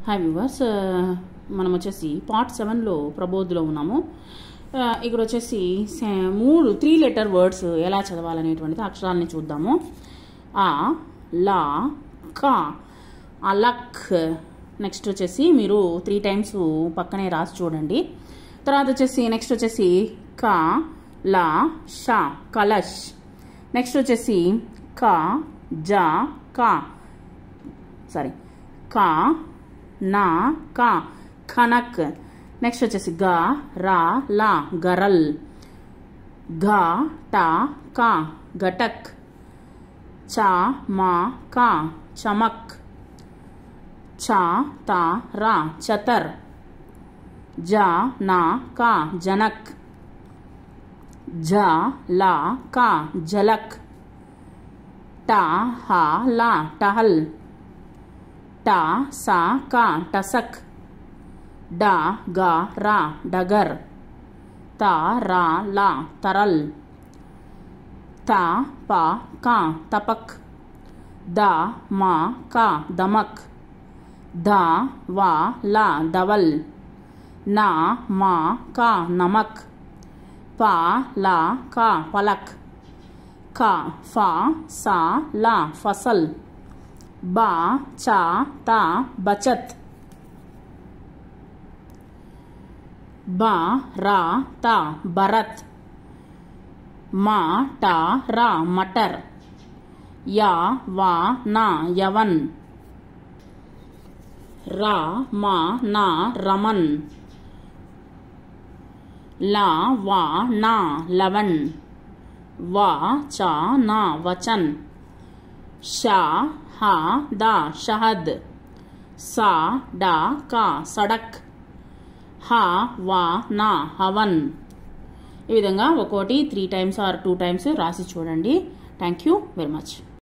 Hi viewers, మనం వచ్చేసి part 7లో ప్రబోధ్లో ఉన్నాము. ఇక్కడ వచ్చేసి 3 లెటర్ వర్డ్స్ ఎలా చదవాలనేటువంటిది అక్షరాలని చూద్దాము. ఆ, లా, కా, అలక్. నెక్స్ట్ వచ్చేసి మీరు 3 టైమ్స్ పక్కనే రాసి చూడండి. తర్వాత వచ్చేసి నెక్స్ట్ వచ్చేసి కా, లా, షా, కలష్. నెక్స్ట్ వచ్చేసి కా, జా, కా, కా, నా, కా, ఖనక్. నెక్స్ట్ వచ్చేసి గా, రా, లా, గరల్. ఘా, టా, కా, ఘటక్. చా, మా, కా, చమక్. చా, తా, రా, చతర్. జా, నా, కా, జనక్. జా, లా, కా, జలక్. టా, హా, లా, టహల్. టా, సా, కా, టసక్. డా, గా, రా, డగర్. తా, రా, లా, తరల్. తా, పా, కా, తపక్. దా, మా, కా, దమక్. దా, వా, లా, దవల్. నా, మా, కా, నమక్. పా, లా, కా, పలక్. కా, ఫా, సా, లా, ఫసల్. బా, చా, తా, బచత్. బా, రా, తా, భరత్. మా, టా, రా, మటర్. యా, వా, నా, యవన్. రా, మా, నా, రమన్. లా, వా, నా, లవన్. వా, చా, నా, వచన్. షా, హా, దా, షహద్. సా, డా, కా, సడక్. హా, వా, నా, హవన్. ఈ విధంగా ఒక్కోటి 3 టైమ్స్ ఆర్ 2 టైమ్స్ రాసి చూడండి. Thank you very much.